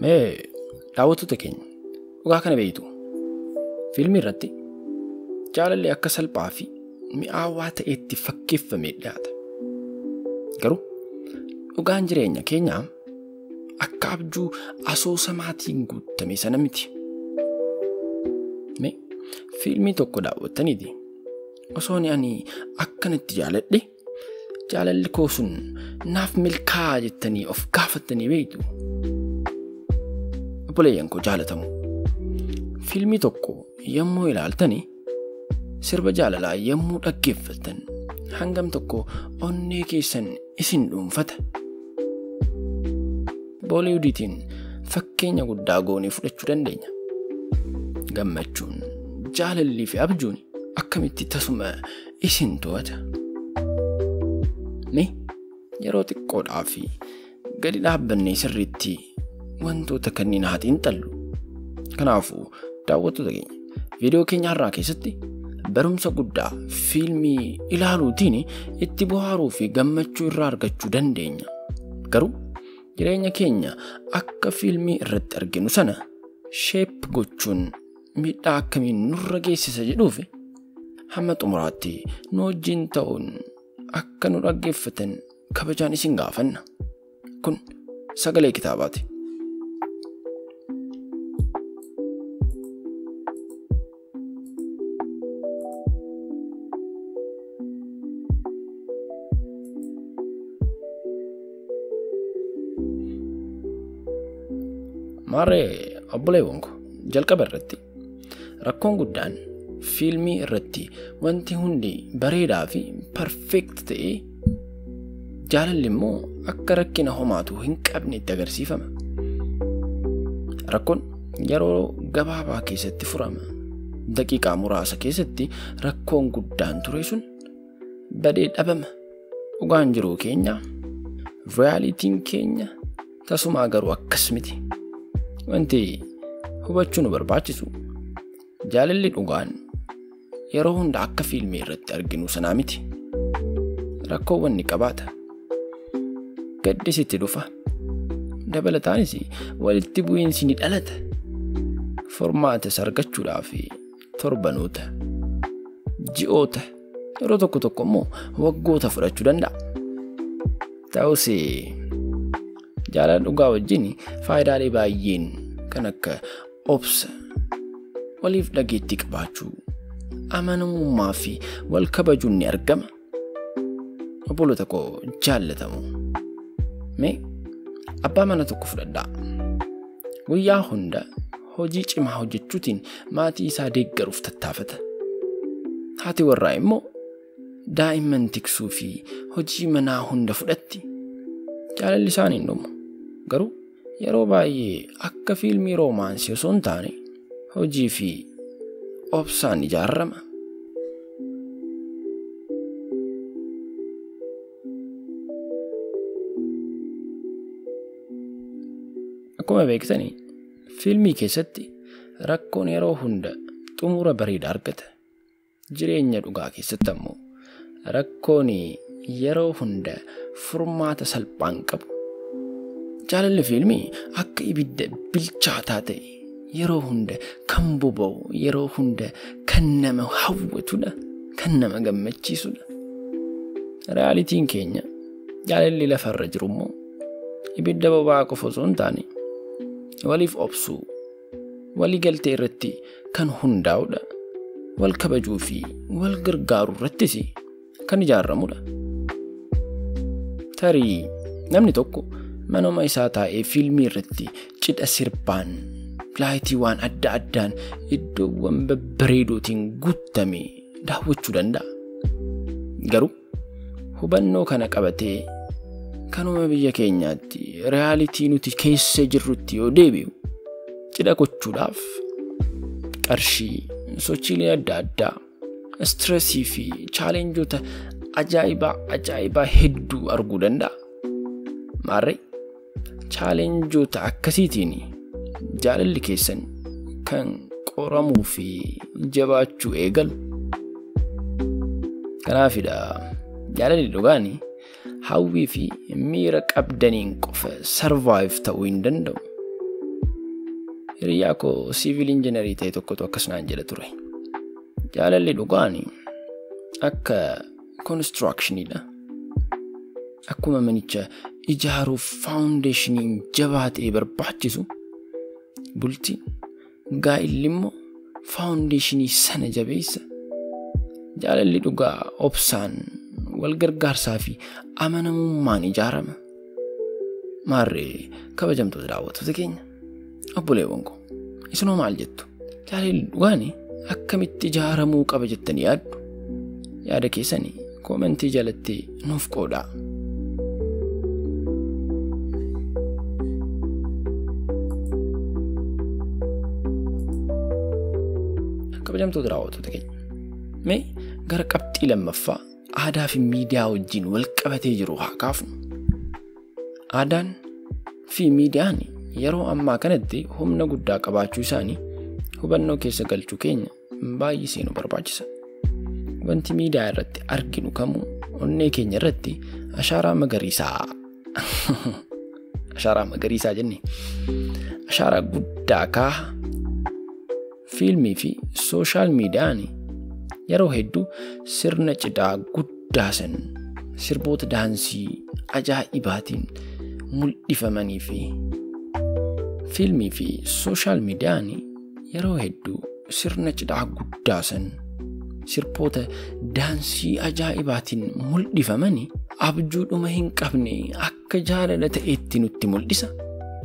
Mee daawwattoota keenya dhugaa kana beektu fiilmii irratti jaalalli akka salphaa fi mi'aawaa ta'etti fakkeeffamee dhiyaata. Garuu dhugaan jireenya keenyaa akka abjuu asoosamaatiin guutame sana miti. Mee fiilmii tokko daawwattaniiti osoo ani akkanatti jaaladhe jaalalli koo sun naaf milkaa'aa jettanii of gaafattanii beektu. Obboleeyyan koo jaalatamu fiilmii tokko yommuu ilaaltanii sirba jaalalaa yommuu dhaggeeffattan hangam tokko onnee keessan isin dhuunfata. Booliwuudiitiin fakkeenya guddaa goonee fudhachuu dandeenya. Gammachuun jaalallii fi abjuun akkamitti tasuma isin to'ata. Mee yeroo xiqqoodhaa fi gadi dhaabbannee sirriitti wantoota kanneen haatiin xallu. Kanaafuu daawwattoota keenya viidiyoo keenya har'aa keessatti barumsa guddaa fiilmii ilaaluutiin itti bohaaruu fi gammachuu irraa argachuu dandeenya. Garuu jireenya keenya akka fiilmii irratti arginu sana sheep gochuun miidhaa akkamiin nurra geessisa jedhuuf hamma xumuraatti nu wajjin ta'uun akka nu dhaggeeffatan kabajaan isin gaafanna. Kun sagalee kitaabaati. Maarree obboleewwan koo jalqaba irratti rakkoon guddaan fiilmii irratti wanti hundi bareedaa fi perfect ta'ee jaalalli immoo akka rakkina homaatu hin qabne itti agarsiifama. Rakkoon yeroo gabaabaa keessatti furama. Daqiiqaa muraasa keessatti rakkoon guddaan ture sun badee dhabama. Dhugaan jiruu keenya realitiin keenya tasumaa garuu akkas miti. Wanti hubachuu nu barbaachisu jaalalli dhugaan yeroo hunda akka fiilmii irratti arginu sanaa miti. Rakkoowwan ni qabaata. Gaddisitti dhufa. Dabalataanis walitti bu'iinsi ni dhalata. Formaata argachuudhaaf torbanoota, ji'oota, yeroo tokko tokko immoo waggoota fudhachuu danda'a. Ta'us jaalala dhugaa wajjin faayidaalee baay'een kan akka obsa, waliif dhageettii qabaachuu, amanamummaa fi wal kabajuun ni argama. Obboloota koo jaallatamu. Mee abbaa mana tokko fudhadhaa. Guyyaa hunda hojii cimaa hojjechuutiin maatii isaa deeggaruuf tattaafata. Haati warraa immoo daa'imman tiksuu fi hojii manaa hunda fudhatti. Jaalalli isaanii hin dhumu. Garuu yeroo baay'ee akka fiilmii roomaansii osoo hin taane hojii fi obsaan ijaarama. Akkuma beektanii fiilmii keessatti rakkoon yeroo hunda xumura bareedaa argata. Jireenya dhugaa keessatti ammoo rakkoon yeroo hunda furmaata salphaan qabu. Jaalalli fiilmii akka ibidda bilchaataa ta'e yeroo hunda kan boba'u, yeroo hunda kan nama hawwatudha, kan nama gammachiisudha. Realitiin keenya jaalalli lafarra jiru immoo ibidda boba'aa qofa osoo hin taane waliif obsuu, walii galtee irratti kan hundaa'udha. Wal kabajuu fi wal gargaaruu irrattis kan ijaaramudha. Tarii namni tokko manuma isaa taa'ee fiilmii irratti cidha sirbaan, laayitiiwwan adda addaan iddoowwan babbareedootiin guutame daawwachuu danda'a. Garuu hubannoo kana qabatee kanuma biyya keenyaatti realitii nuti keessa jirrutti yoo deebi'u cidha gochuudhaaf qarshii, sochiilee adda addaa, stressii fi chaalenjoota ajaa'ibaa hedduu arguu danda'a. Maarree chaalenjoota akkasiitiin jaalalli keessan kan qoramuu fi jabaachuu eegalu. Kanaafidha jaalalli dhugaan hawwii fi miira qabdaniin qofa survive ta'uu hin danda'u. hiriyaa koo civil engineer ta'e tokkotu akkas naan jedha ture. Jaalalli dhugaan akka constructionidha. Akkuma manicha ijaaruuf foundationiin jabaa ta'e barbaachisu bultiin gaa'illi immoo foundationii sana jabeessa. Jaalalli dhugaa obsaan wal gargaarsaa fi amanamummaan ijaarama. Maarree kabajamtoota daawwattoota keenya obboleewwan koo isinoo maal jettu? Jaalalli dhugaan akkamitti ijaaramuu qaba jettanii yaaddu? Yaada keessanii koomentii jalatti nuuf qoodaa. Kabajamtoota daawwattoota keenya mee gara qabxii lammaffaa aadaa fi miidiyaa wajjin wal qabatee jiru haa kaafnu. Aadaan fi miidiyaan yeroo ammaa kanatti humna guddaa qabaachuu isaanii hubannoo keessa galchuu keenya baay'isee nu barbaachisa. Wanti miidiyaa irratti arginu kamuu onnee keenya irratti ashaaraa magariisaa jennee ashaaraa guddaa kaaha. Fiilmii fi sooshaal miidiyaan yeroo hedduu sirna cidhaa guddaa san sirboota daansii ajaa'ibaatiin mul'ifamanii fi fiilmii fi sooshaal miidiyaan yeroo hedduu sirna cidhaa guddaa san sirboota daansii ajaa'ibaatiin mul'ifamanii abjuudhuma hin qabne akka jaalala ta'etti nutti mul'isa.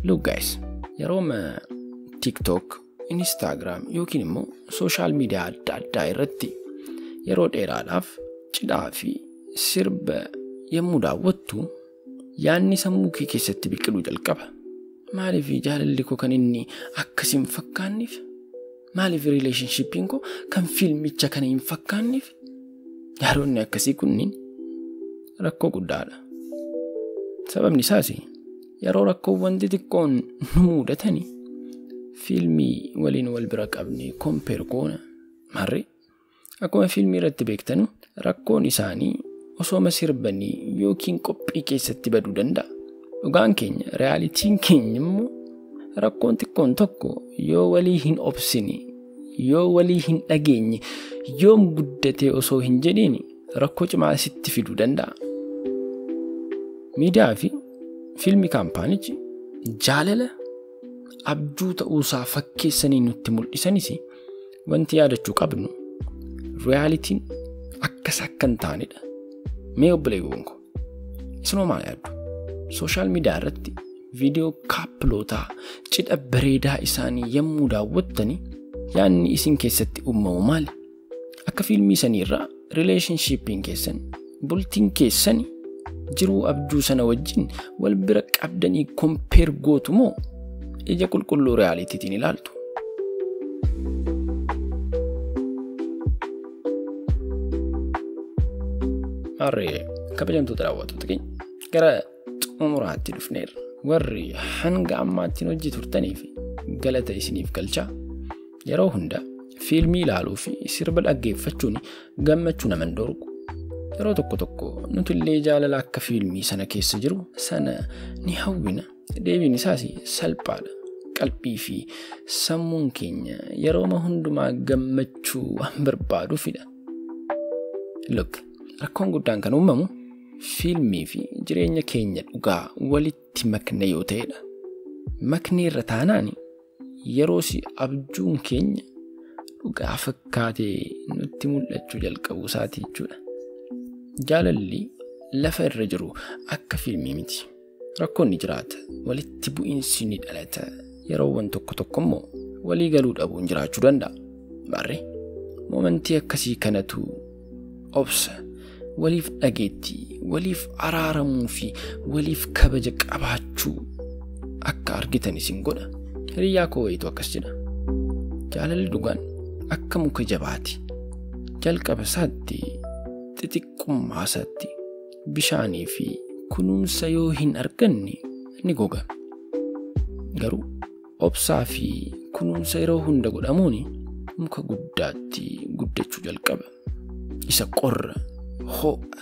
Look guys, yeroo TikTok, Instagram yookiin immoo sooshaal miidiyaa adda addaa irratti yeroo dheeraadhaaf cidhaa fi sirba yommuu daawwattu yaadni sammuu kee keessatti biqiluu jalqaba. Maaliif jaalalli koo kan inni akkas hin fakkaanneef? Maaliif relationshipiin koo kan fiilmicha kana hin fakkaanneef? Yaadonni akkasii kunniin rakkoo guddaadha. Sababni isaas yeroo rakkoowwan xixiqqoon nu mudatanii fiilmii waliin wal bira qabne compare goona. Marri akkuma fiilmii irratti beektanu rakkoon isaanii osoo sirbanii yookiin qophii keessatti baduu danda'a. Dhugaan keenya, realitiin keenya immoo rakkoon xiqqoon tokko yoo walii hin obsine, yoo walii hin dhageenye, yoo guddatee osoo hin jedhiin rakkoo cimaa sitti fiduu danda'a. Miidiyaa fi fiilmii kaampaanichi jaalala abjuu ta'uusaa fakkeessanii nutti mul'isanis wanti yaadachuu qabnu realitiin akkas akka hin taanedha. Mee obboleewwan koo isinoo maal yaaddu? Sooshaal miidiyaa irratti viidiyoo kaappilootaa cidha bareedaa isaanii yommuu daawwattani yaadni isin keessatti uumamu maali? Akka fiilmii sanii irraa relationshipiin keessan, bultiin keessan jiruu abjuu sana wajjin wal bira qabdanii compare gootu moo ija qulqulluu realiitiitiin ilaaltu? Arree kabajamtoota daawwattoota keenya gara xumuraatti dhufneerra. Warri hanga ammaatti hojii turtaniif galata isiniif galchaa. Yeroo hunda fiilmii ilaaluu fi sirba dhaggeeffachuun gammachuu nama hin dorgu. Yeroo tokko tokko nuti illee jaalala akka fiilmii sana keessa jiru sana ni hawwina. Deebiin isaas salphaadha. Qalbii fi sammuun keenya yeroo hundumaa gammachuu waan barbaaduufidha. Look, rakkoon guddaan kan uumamu fiilmii fi jireenya keenya dhugaa walitti makna yoo ta'edha. Makni irra taanaan yeroo si abjuun keenya dhugaa fakkaatee nutti mul'achuu jalqabu isaati jechuudha. Jaalalli lafa irra jiru akka fiilmii miti. Rakkoon ni jiraata, walitti bu'iinsi ni dhalata. Yeroowwan tokko tokko immoo walii galuu dhabuun jiraachuu danda'a. Barree momentii akkasii kanatu obsa, waliif dhageettii, waliif araaramuu fi waliif kabaja qabaachuu akka argitan isin godha. Hiriyaa koo wayitu akkas jedha. Jaalalli dhugaan akka muka jabaati. Jalqaba isaatti xixiqqummaa isaatti bishaanii fi kunuunsa yoo hin arganne ni goga. Garuu obsaa fi kunuunsa yeroo hunda godhamuun muka guddaatti guddachuu jalqaba. Isa qorra, ho'a,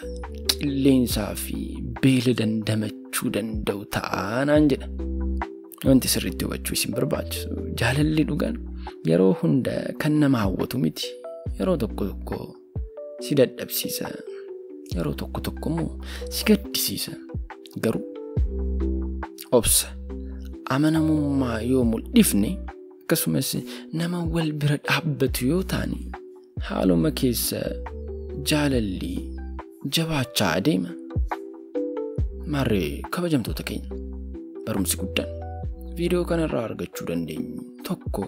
qilleensaa fi beela dandamachuu danda'u ta'anaan jedha. wanti sirriitti hubachuu isin barbaachisu jaalalli dhugaan yeroo hunda kan nama hawwatu miti. Yeroo tokko si dadhabsiisa, yeroo tokko immoo si gaddisiisa. Garuu obsa amanamummaa yoo mul'ifne akkasumas nama wal bira dhaabbatu yoo taane haaluma keessa jaalalli jabaachaa adeema. Maarree kabajamtoota keenya, barumsi guddaan viidiyoo kanarraa argachuu dandeenyu tokko,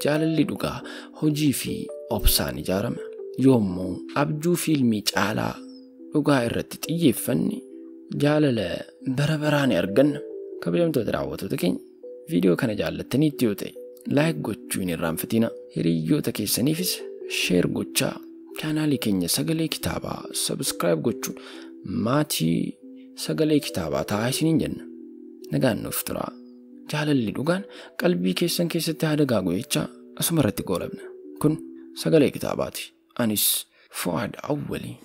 jaalalli dhugaa hojii fi obsaan ijaarama. Yoommoo abjuu fiilmii caalaa dhugaa irratti xiyyeeffanne jaalala bara baraan arganna. Kabajamtoota daawwattoota keenya, viidiyoo kana jaallattaniitti yoo ta'e laayik gochuu hin irraanfatina. Hiriyoota keessaniifis sheer gochaa chaanaalii keenya Sagalee Kitaabaa subscribe gochuun maatii Sagalee Kitaabaa ta'aa isiniin jenna. Nagaan nuuf turaa. Jaalalli dhugaan qalbii keessan keessatti haa dagaagu jechaa asuma irratti goolabna. Kun Sagalee Kitaabaati. Anis Fu'aad Awwalii.